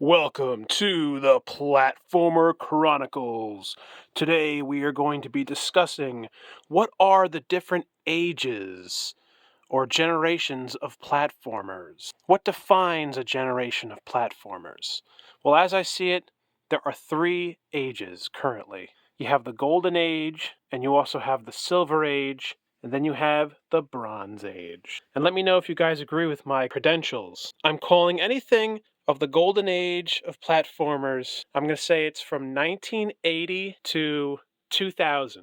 Welcome to the Platformer Chronicles. Today we are going to be discussing what are the different ages or generations of platformers. What defines a generation of platformers? Well, as I see it, there are three ages currently. You have the Golden Age, and you also have the Silver Age, and then you have the Bronze Age. And let me know if you guys agree with my credentials. I'm calling anything of the Golden Age of platformers, I'm going to say it's from 1980 to 2000.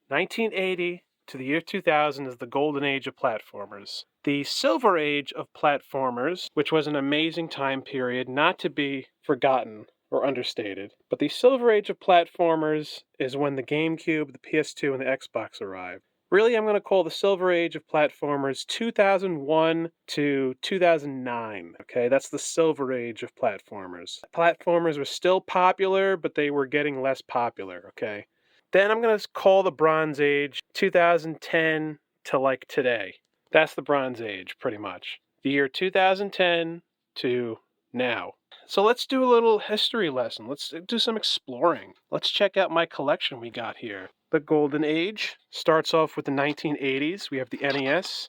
1980 to the year 2000 is the Golden Age of platformers. The Silver Age of platformers, which was an amazing time period not to be forgotten or understated, but the Silver Age of platformers is when the GameCube, the PS2, and the Xbox arrived. Really, I'm going to call the Silver Age of platformers 2001 to 2009. Okay, that's the Silver Age of platformers. Platformers were still popular, but they were getting less popular, okay? Then I'm going to call the Bronze Age 2010 to like today. That's the Bronze Age, pretty much. The year 2010 to now. So let's do a little history lesson. Let's do some exploring. Let's check out my collection we got here. The Golden Age starts off with the 1980s. We have the NES,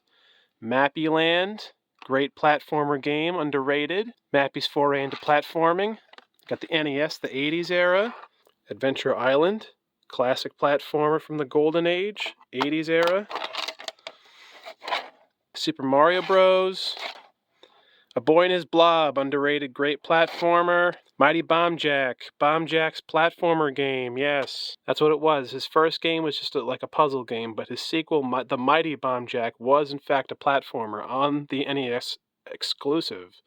Mappy Land, great platformer game, underrated. Mappy's foray into platforming. Got the NES, the 80s era. Adventure Island, classic platformer from the Golden Age, 80s era. Super Mario Bros. A Boy and His Blob, underrated great platformer. Mighty Bomb Jack, Bomb Jack's platformer game, yes. That's what it was. His first game was just like a puzzle game, but his sequel, The Mighty Bomb Jack, was in fact a platformer on the NES exclusive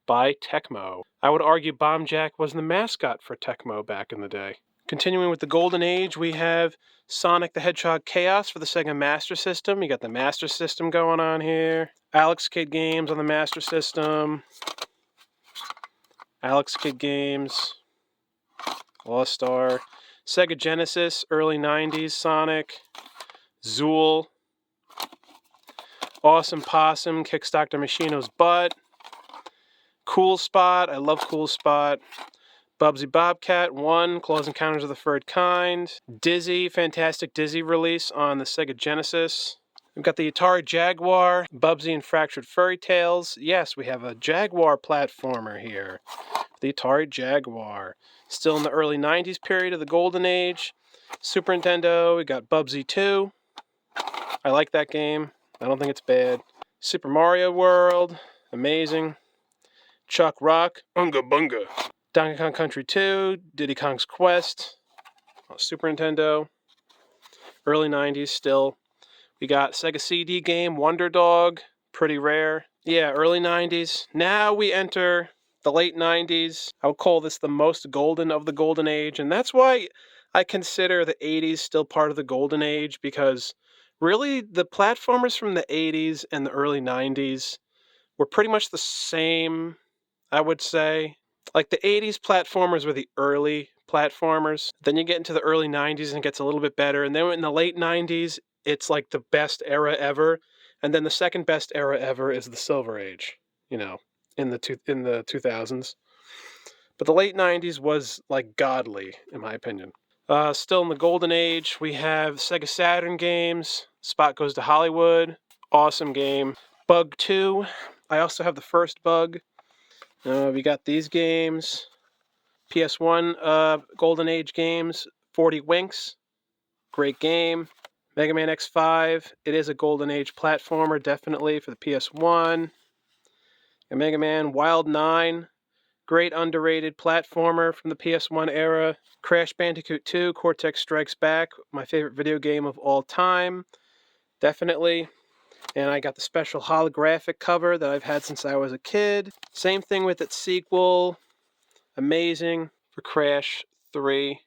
by Tecmo. I would argue Bomb Jack was the mascot for Tecmo back in the day. Continuing with the Golden Age, we have Sonic the Hedgehog Chaos for the Sega Master System. You got the Master System going on here. Alex Kidd Games on the Master System. Alex Kidd Games. All-Star. Sega Genesis, early 90s Sonic. Zool. Awesome Possum kicks Dr. Machino's butt. Cool Spot, I love Cool Spot. Bubsy Bobcat 1, Claws Encounters of the Third Kind. Dizzy, fantastic Dizzy release on the Sega Genesis. We've got the Atari Jaguar, Bubsy and Fractured Fairy Tales. Yes, we have a Jaguar platformer here. The Atari Jaguar. Still in the early 90s period of the Golden Age. Super Nintendo, we got Bubsy 2. I like that game. I don't think it's bad. Super Mario World, amazing. Chuck Rock, Unga Bunga. Donkey Kong Country 2, Diddy Kong's Quest, Super Nintendo, early 90s still. We got Sega CD game, Wonder Dog, pretty rare. Yeah, early 90s. Now we enter the late 90s. I would call this the most golden of the Golden Age, and that's why I consider the 80s still part of the Golden Age, because really the platformers from the 80s and the early 90s were pretty much the same, I would say. Like the 80s platformers were the early platformers. Then you get into the early 90s and it gets a little bit better. And then in the late 90s, it's like the best era ever. And then the second best era ever is the Silver Age, you know, in the 2000s. But the late 90s was like godly, in my opinion. Still in the Golden Age, we have Sega Saturn games. Spot Goes to Hollywood. Awesome game. Bug 2. I also have the first Bug. We got these games, PS1 Golden Age games, 40 Winks, great game. Mega Man X5, it is a Golden Age platformer, definitely, for the PS1. And Mega Man Wild 9, great underrated platformer from the PS1 era. Crash Bandicoot 2, Cortex Strikes Back, my favorite video game of all time, definitely. And I got the special holographic cover that I've had since I was a kid. Same thing with its sequel. Amazing for Crash 3.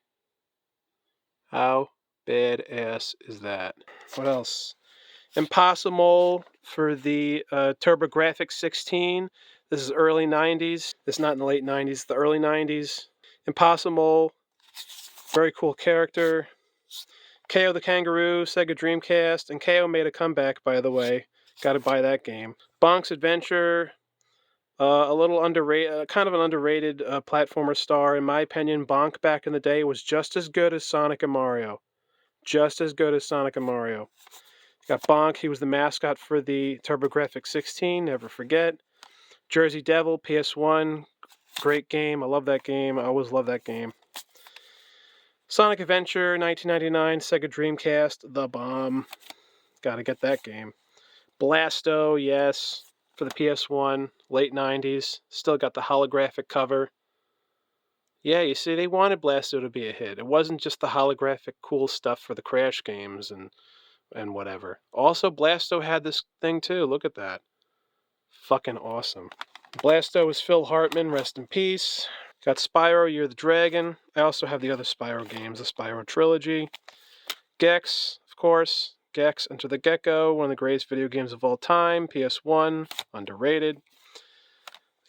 How badass is that? What else? Impossible for the TurboGrafx 16. This is early 90s. This is not in the late 90s, the early 90s. Impossible. Very cool character. KO the Kangaroo, Sega Dreamcast, and KO made a comeback, by the way. Gotta buy that game. Bonk's Adventure, A little underrated, kind of an underrated platformer star, in my opinion. Bonk back in the day was just as good as Sonic and Mario. Just as good as Sonic and Mario. Got Bonk. He was the mascot for the TurboGrafx 16. Never forget. Jersey Devil, PS1. Great game. I love that game. I always love that game. Sonic Adventure, 1999, Sega Dreamcast, the bomb. Gotta get that game. Blasto, yes, for the PS1, late 90s. Still got the holographic cover. Yeah, you see, they wanted Blasto to be a hit. It wasn't just the holographic cool stuff for the Crash games and whatever. Also, Blasto had this thing too. Look at that. Fucking awesome. Blasto was Phil Hartman, rest in peace. Got Spyro, You're the Dragon. I also have the other Spyro games, the Spyro trilogy. Gex, of course. Gex, Enter the Gecko, one of the greatest video games of all time. PS1, underrated.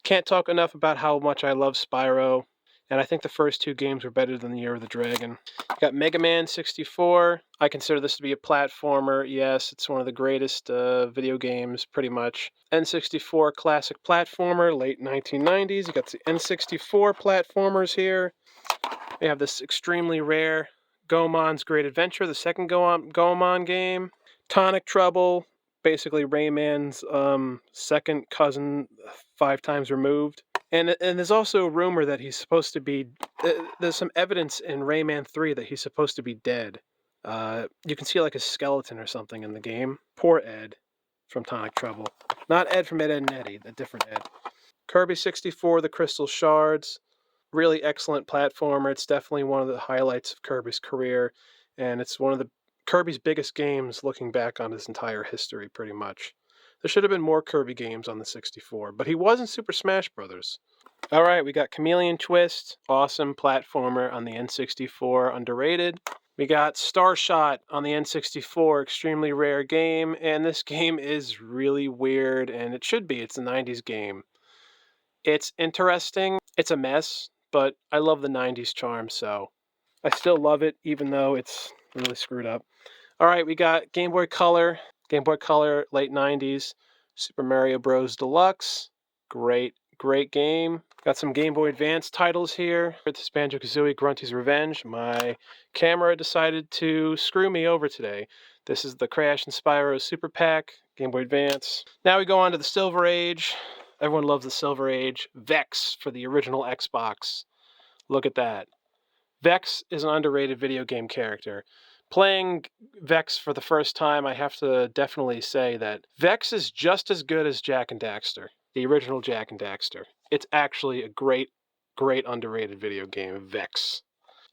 Can't talk enough about how much I love Spyro, and I think the first two games were better than the Year of the Dragon. Got Mega Man 64. I consider this to be a platformer. Yes, it's one of the greatest video games, pretty much. N64 classic platformer, late 1990s. You got the N64 platformers here. We have this extremely rare Goemon's Great Adventure, the second Goemon game. Tonic Trouble, basically Rayman's second cousin 5 times removed. And there's also a rumor that he's supposed to be... there's some evidence in Rayman 3 that he's supposed to be dead. You can see like a skeleton or something in the game. Poor Ed from Tonic Trouble. Not Ed from Ed, Edd and Eddy, a different Ed. Kirby 64, The Crystal Shards. Really excellent platformer. It's definitely one of the highlights of Kirby's career. And it's one of the Kirby's biggest games looking back on his entire history, pretty much. There should have been more Kirby games on the 64, but he was in Super Smash Bros. All right, we got Chameleon Twist, awesome platformer on the N64, underrated. We got Starshot on the N64, extremely rare game, and this game is really weird, and it should be. It's a 90s game. It's interesting. It's a mess, but I love the 90s charm, so I still love it, even though it's really screwed up. All right, we got Game Boy Color, late 90s, Super Mario Bros. Deluxe. Great game. Got some Game Boy Advance titles here. This Banjo-Kazooie Grunty's Revenge. My camera decided to screw me over today. This is the Crash and Spyro Super Pack, Game Boy Advance. Now we go on to the Silver Age. Everyone loves the Silver Age. Vex for the original Xbox. Look at that. Vex is an underrated video game character. Playing Vex for the first time, I have to definitely say that Vex is just as good as Jak and Daxter, the original Jak and Daxter. It's actually a great underrated video game, Vex.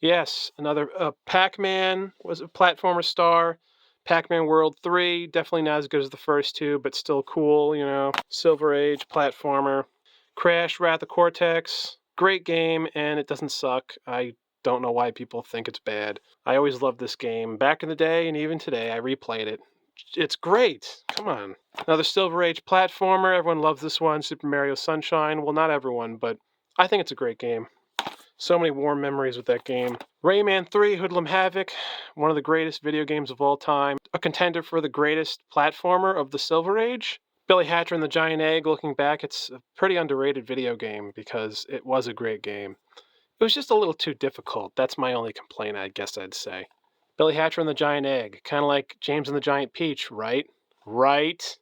Yes, another Pac-Man was a platformer star. Pac-Man World 3, definitely not as good as the first two, but still cool, you know. Silver Age platformer. Crash Wrath of Cortex, great game, and it doesn't suck. I don't know why people think it's bad. I always loved this game. Back in the day and even today, I replayed it. It's great. Come on. Another Silver Age platformer. Everyone loves this one. Super Mario Sunshine. Well, not everyone, but I think it's a great game. So many warm memories with that game. Rayman 3, Hoodlum Havoc. One of the greatest video games of all time. A contender for the greatest platformer of the Silver Age. Billy Hatcher and the Giant Egg. Looking back, it's a pretty underrated video game because it was a great game. It was just a little too difficult. That's my only complaint, I guess I'd say. Billy Hatcher and the Giant Egg. Kind of like James and the Giant Peach, right? Right?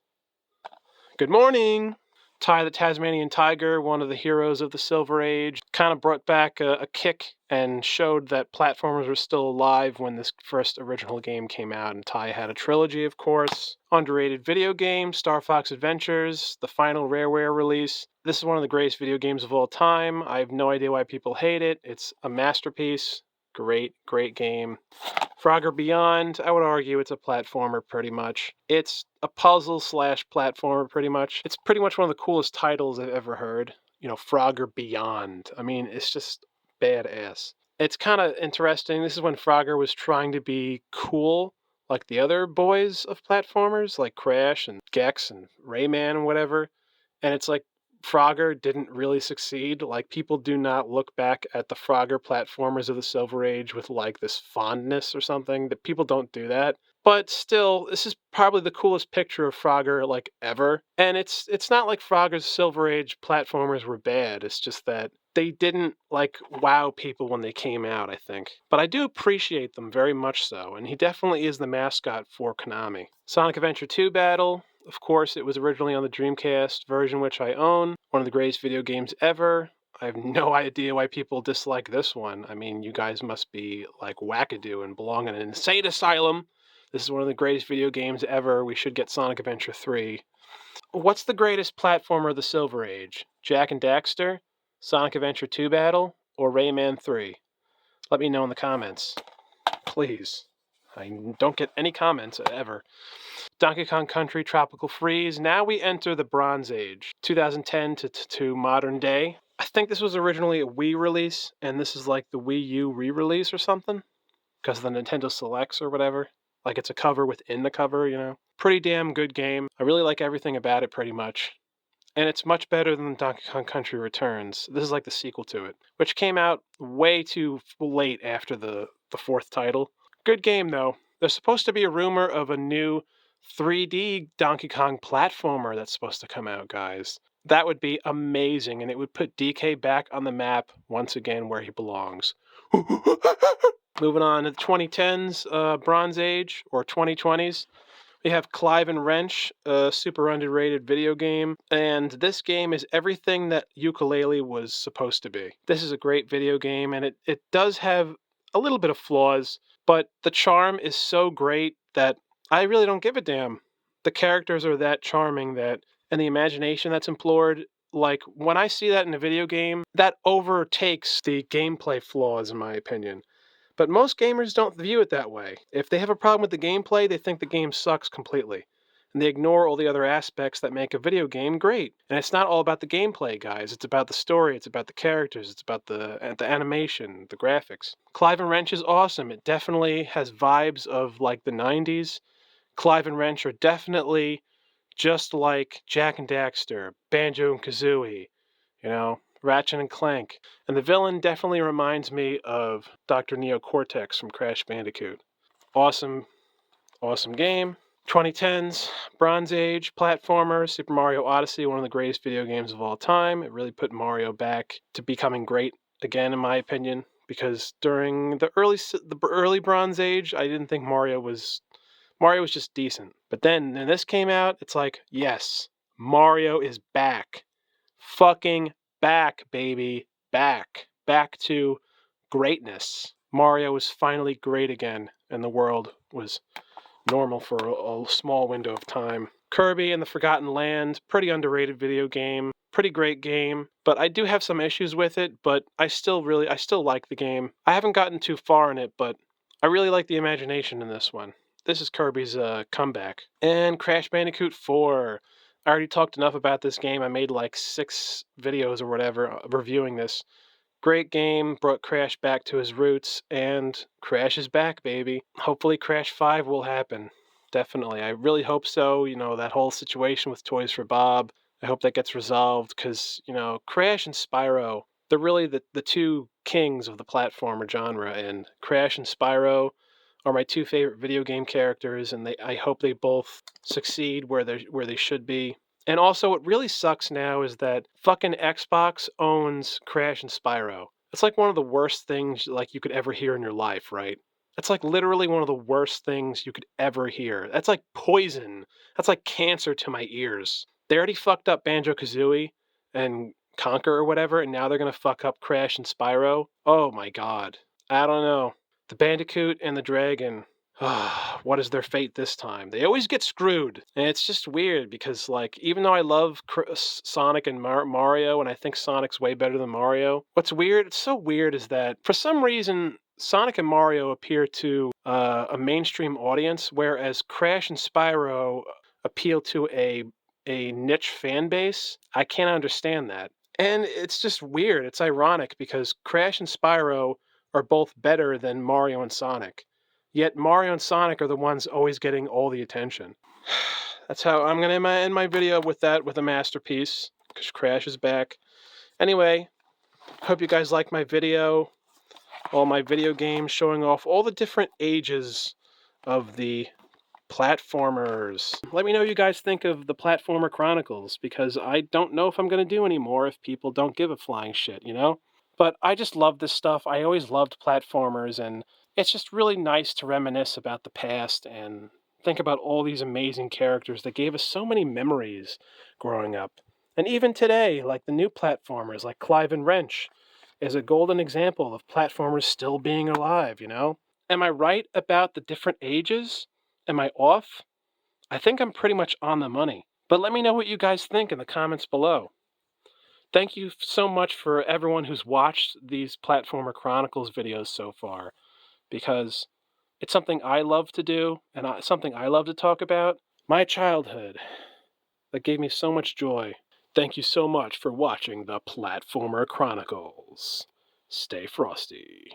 Good morning! Ty the Tasmanian Tiger, one of the heroes of the Silver Age, kind of brought back a kick and showed that platformers were still alive when this first original game came out. And Ty had a trilogy, of course. Underrated video game, Star Fox Adventures, the final Rareware release. This is one of the greatest video games of all time. I have no idea why people hate it. It's a masterpiece. Great game. Frogger Beyond, I would argue it's a platformer pretty much. It's a puzzle / platformer pretty much. It's pretty much one of the coolest titles I've ever heard. You know, Frogger Beyond. I mean, it's just badass. It's kind of interesting. This is when Frogger was trying to be cool like the other boys of platformers, like Crash and Gex and Rayman and whatever. And it's like Frogger didn't really succeed. Like, people do not look back at the Frogger platformers of the Silver Age with like this fondness or something. That people don't do that. But still, this is probably the coolest picture of Frogger like ever. And it's not like Frogger's Silver Age platformers were bad. It's just that they didn't like wow people when they came out, I think. But I do appreciate them very much so, and he definitely is the mascot for Konami. Sonic Adventure 2 Battle. Of course, it was originally on the Dreamcast version, which I own. One of the greatest video games ever. I have no idea why people dislike this one. I mean, you guys must be like wackadoo and belong in an insane asylum. This is one of the greatest video games ever. We should get Sonic Adventure 3. What's the greatest platformer of the Silver Age? Jak and Daxter, Sonic Adventure 2 Battle, or Rayman 3? Let me know in the comments. Please. I don't get any comments ever. Donkey Kong Country Tropical Freeze. Now we enter the Bronze Age, 2010 to modern day. I think this was originally a Wii release, and this is like the Wii U re-release or something, because of the Nintendo Selects or whatever. Like, it's a cover within the cover, you know. Pretty damn good game. I really like everything about it pretty much. And it's much better than Donkey Kong Country Returns. This is like the sequel to it, which came out way too late after the fourth title. Good game, though. There's supposed to be a rumor of a new 3D Donkey Kong platformer that's supposed to come out, guys. That would be amazing, and it would put DK back on the map once again where he belongs. Moving on to the 2010s, Bronze Age, or 2020s. We have Clive and Wrench, a super underrated video game, and this game is everything that Yooka-Laylee was supposed to be. This is a great video game, and it does have a little bit of flaws, but the charm is so great that I really don't give a damn. The characters are that charming that, and the imagination that's implored, like, when I see that in a video game, that overtakes the gameplay flaws, in my opinion. But most gamers don't view it that way. If they have a problem with the gameplay, they think the game sucks completely. And they ignore all the other aspects that make a video game great. And it's not all about the gameplay, guys. It's about the story, it's about the characters, it's about the animation, the graphics. Clive and Wrench is awesome. It definitely has vibes of like the 90s. Clive and Wrench are definitely just like Jak and Daxter, Banjo and Kazooie, you know, Ratchet and Clank. And the villain definitely reminds me of Dr. Neo Cortex from Crash Bandicoot. Awesome, awesome game. 2010s, Bronze Age, platformer, Super Mario Odyssey, one of the greatest video games of all time. It really put Mario back to becoming great again, in my opinion, because during the early Bronze Age, I didn't think Mario was just decent. But then when this came out, it's like, yes, Mario is back. Fucking back, baby. Back. Back to greatness. Mario was finally great again, and the world was normal for a small window of time. Kirby and the Forgotten Land, pretty underrated video game. Pretty great game, but I do have some issues with it, but I still like the game. I haven't gotten too far in it, but I really like the imagination in this one. This is Kirby's comeback. And Crash Bandicoot 4. I already talked enough about this game. I made like 6 videos or whatever reviewing this. Great game, brought Crash back to his roots, and Crash is back, baby. Hopefully Crash 5 will happen. Definitely. I really hope so. You know, that whole situation with Toys for Bob, I hope that gets resolved, because, you know, Crash and Spyro, they're really the two kings of the platformer genre, and Crash and Spyro are my 2 favorite video game characters, and I hope they both succeed where they should be. And also, what really sucks now is that fucking Xbox owns Crash and Spyro. It's like one of the worst things like you could ever hear in your life, right? That's like literally one of the worst things you could ever hear. That's like poison. That's like cancer to my ears. They already fucked up Banjo-Kazooie and Conquer or whatever, and now they're gonna fuck up Crash and Spyro. Oh my god. I don't know. The Bandicoot and the Dragon. What is their fate this time? They always get screwed. And it's just weird because, like, even though I love Sonic and Mario, and I think Sonic's way better than Mario, what's weird, it's so weird, is that for some reason, Sonic and Mario appear to a mainstream audience, whereas Crash and Spyro appeal to a niche fan base. I can't understand that. And it's just weird. It's ironic because Crash and Spyro are both better than Mario and Sonic. Yet Mario and Sonic are the ones always getting all the attention. That's how I'm going to end my video with that, with a masterpiece. because Crash is back. Anyway, hope you guys like my video. All my video games showing off all the different ages of the platformers. Let me know what you guys think of the Platformer Chronicles, because I don't know if I'm going to do any more if people don't give a flying shit, you know? But I just love this stuff. I always loved platformers, and it's just really nice to reminisce about the past and think about all these amazing characters that gave us so many memories growing up. And even today, like the new platformers, like Clive and Wrench, is a golden example of platformers still being alive, you know? Am I right about the different ages? Am I off? I think I'm pretty much on the money. But let me know what you guys think in the comments below. Thank you so much for everyone who's watched these Platformer Chronicles videos so far, because it's something I love to do and something I love to talk about. My childhood, that gave me so much joy. Thank you so much for watching the Platformer Chronicles. Stay frosty.